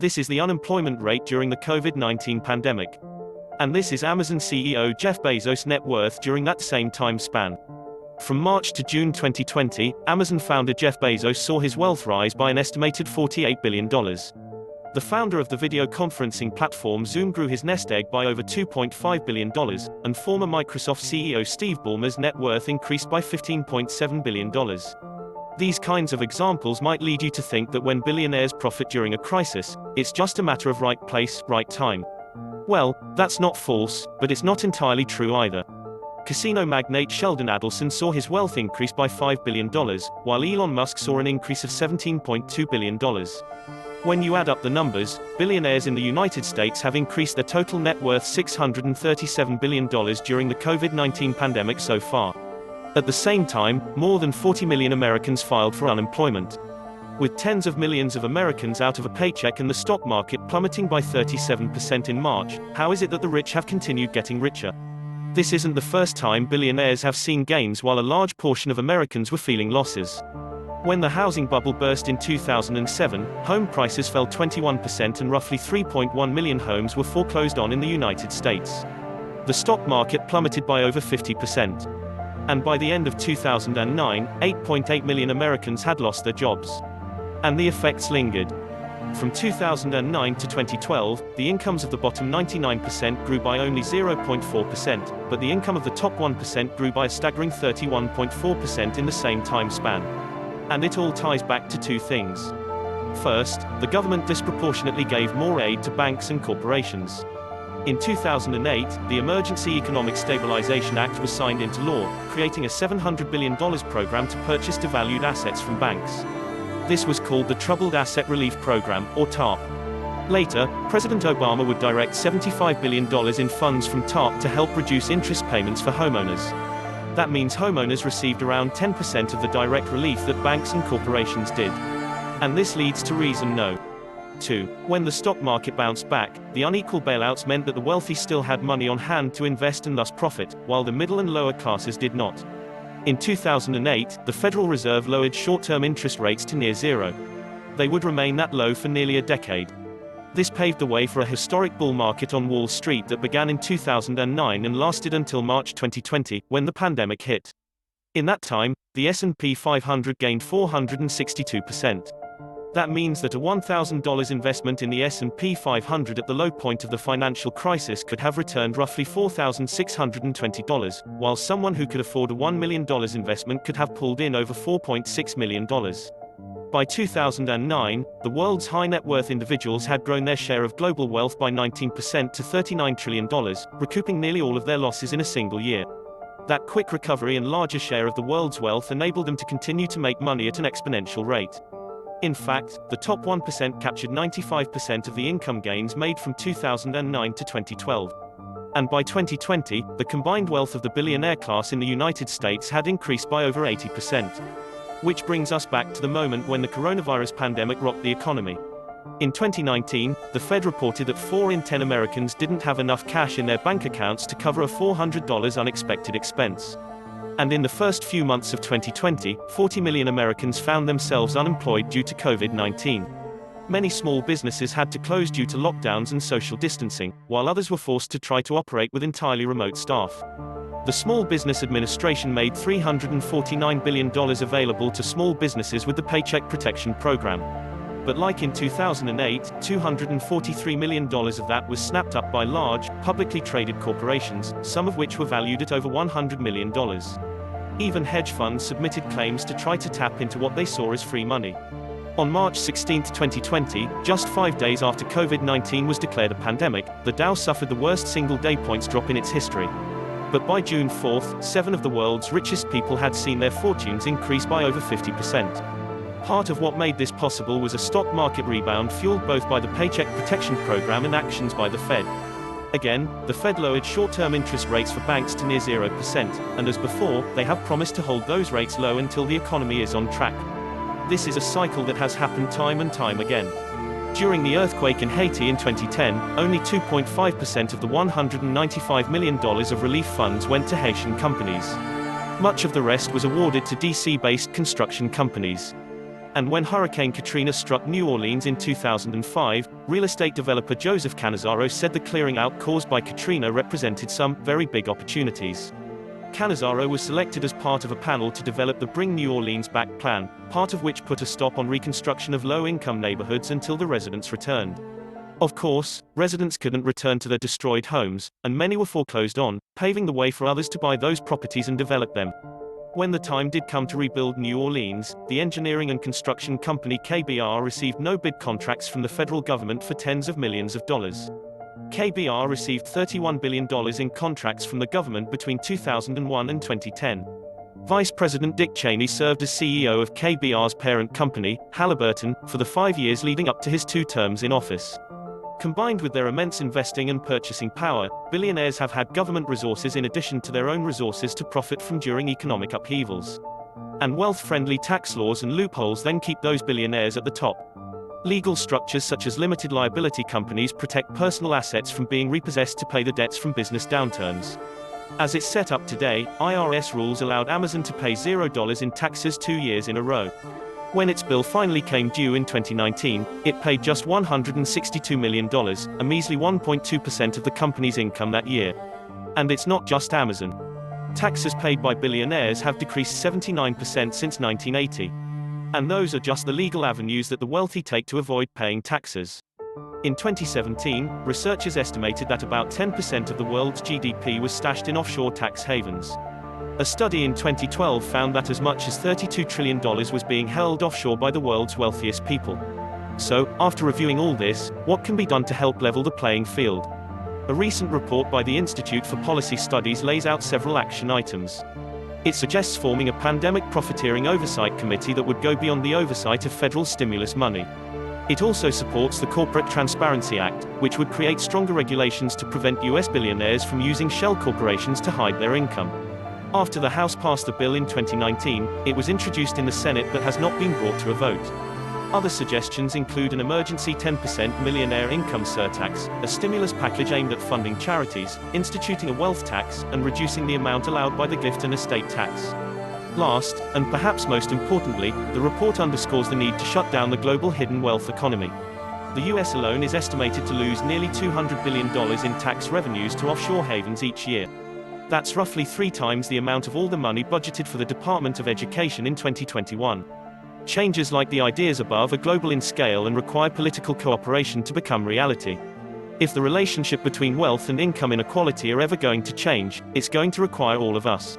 This is the unemployment rate during the COVID-19 pandemic. And this is Amazon CEO Jeff Bezos' net worth during that same time span. From March to June 2020, Amazon founder Jeff Bezos saw his wealth rise by an estimated $48 billion. The founder of the video conferencing platform Zoom grew his nest egg by over $2.5 billion, and former Microsoft CEO Steve Ballmer's net worth increased by $15.7 billion. These kinds of examples might lead you to think that when billionaires profit during a crisis, it's just a matter of right place, right time. Well, that's not false, but it's not entirely true either. Casino magnate Sheldon Adelson saw his wealth increase by $5 billion, while Elon Musk saw an increase of $17.2 billion. When you add up the numbers, billionaires in the United States have increased their total net worth $637 billion during the COVID-19 pandemic so far. At the same time, more than 40 million Americans filed for unemployment. With tens of millions of Americans out of a paycheck and the stock market plummeting by 37% in March, how is it that the rich have continued getting richer? This isn't the first time billionaires have seen gains while a large portion of Americans were feeling losses. When the housing bubble burst in 2007, home prices fell 21% and roughly 3.1 million homes were foreclosed on in the United States. The stock market plummeted by over 50%. And by the end of 2009, 8.8 million Americans had lost their jobs. And the effects lingered. From 2009 to 2012, the incomes of the bottom 99% grew by only 0.4%, but the income of the top 1% grew by a staggering 31.4% in the same time span. And it all ties back to two things. First, the government disproportionately gave more aid to banks and corporations. In 2008, the Emergency Economic Stabilization Act was signed into law, creating a $700 billion program to purchase devalued assets from banks. This was called the Troubled Asset Relief Program, or TARP. Later, President Obama would direct $75 billion in funds from TARP to help reduce interest payments for homeowners. That means homeowners received around 10% of the direct relief that banks and corporations did. And this leads to reason no. 2. When the stock market bounced back, the unequal bailouts meant that the wealthy still had money on hand to invest and thus profit, while the middle and lower classes did not. In 2008, the Federal Reserve lowered short-term interest rates to near zero. They would remain that low for nearly a decade. This paved the way for a historic bull market on Wall Street that began in 2009 and lasted until March 2020, when the pandemic hit. In that time, the S&P 500 gained 462%. That means that a $1,000 investment in the S&P 500 at the low point of the financial crisis could have returned roughly $4,620, while someone who could afford a $1 million investment could have pulled in over $4.6 million. By 2009, the world's high net worth individuals had grown their share of global wealth by 19% to $39 trillion, recouping nearly all of their losses in a single year. That quick recovery and larger share of the world's wealth enabled them to continue to make money at an exponential rate. In fact, the top 1% captured 95% of the income gains made from 2009 to 2012. And by 2020, the combined wealth of the billionaire class in the United States had increased by over 80%. Which brings us back to the moment when the coronavirus pandemic rocked the economy. In 2019, the Fed reported that 4 in 10 Americans didn't have enough cash in their bank accounts to cover a $400 unexpected expense. And in the first few months of 2020, 40 million Americans found themselves unemployed due to COVID-19. Many small businesses had to close due to lockdowns and social distancing, while others were forced to try to operate with entirely remote staff. The Small Business Administration made $349 billion available to small businesses with the Paycheck Protection Program. But like in 2008, $243 million of that was snapped up by large, publicly traded corporations, some of which were valued at over $100 million. Even hedge funds submitted claims to try to tap into what they saw as free money. On March 16, 2020, just 5 days after COVID-19 was declared a pandemic, the Dow suffered the worst single-day points drop in its history. But by June 4, 7 of the world's richest people had seen their fortunes increase by over 50%. Part of what made this possible was a stock market rebound fueled both by the Paycheck Protection Program and actions by the Fed. Again, the Fed lowered short-term interest rates for banks to near 0%, and as before, they have promised to hold those rates low until the economy is on track. This is a cycle that has happened time and time again. During the earthquake in Haiti in 2010, only 2.5% of the $195 million of relief funds went to Haitian companies. Much of the rest was awarded to DC-based construction companies. And when Hurricane Katrina struck New Orleans in 2005, real estate developer Joseph Cannizzaro said the clearing out caused by Katrina represented some very big opportunities. Cannizzaro was selected as part of a panel to develop the Bring New Orleans Back plan, part of which put a stop on reconstruction of low-income neighborhoods until the residents returned. Of course, residents couldn't return to their destroyed homes, and many were foreclosed on, paving the way for others to buy those properties and develop them. When the time did come to rebuild New Orleans, the engineering and construction company KBR received no bid contracts from the federal government for tens of millions of dollars. KBR received $31 billion in contracts from the government between 2001 and 2010. Vice President Dick Cheney served as CEO of KBR's parent company, Halliburton, for the 5 years leading up to his 2 terms in office. Combined with their immense investing and purchasing power, billionaires have had government resources in addition to their own resources to profit from during economic upheavals. And wealth-friendly tax laws and loopholes then keep those billionaires at the top. Legal structures such as limited liability companies protect personal assets from being repossessed to pay the debts from business downturns. As it's set up today, IRS rules allowed Amazon to pay $0 in taxes 2 years in a row. When its bill finally came due in 2019, it paid just $162 million, a measly 1.2% of the company's income that year. And it's not just Amazon. Taxes paid by billionaires have decreased 79% since 1980. And those are just the legal avenues that the wealthy take to avoid paying taxes. In 2017, researchers estimated that about 10% of the world's GDP was stashed in offshore tax havens. A study in 2012 found that as much as $32 trillion was being held offshore by the world's wealthiest people. So, after reviewing all this, what can be done to help level the playing field? A recent report by the Institute for Policy Studies lays out several action items. It suggests forming a pandemic profiteering oversight committee that would go beyond the oversight of federal stimulus money. It also supports the Corporate Transparency Act, which would create stronger regulations to prevent U.S. billionaires from using shell corporations to hide their income. After the House passed the bill in 2019, it was introduced in the Senate but has not been brought to a vote. Other suggestions include an emergency 10% millionaire income surtax, a stimulus package aimed at funding charities, instituting a wealth tax, and reducing the amount allowed by the gift and estate tax. Last, and perhaps most importantly, the report underscores the need to shut down the global hidden wealth economy. The US alone is estimated to lose nearly $200 billion in tax revenues to offshore havens each year. That's roughly 3 times the amount of all the money budgeted for the Department of Education in 2021. Changes like the ideas above are global in scale and require political cooperation to become reality. If the relationship between wealth and income inequality are ever going to change, it's going to require all of us.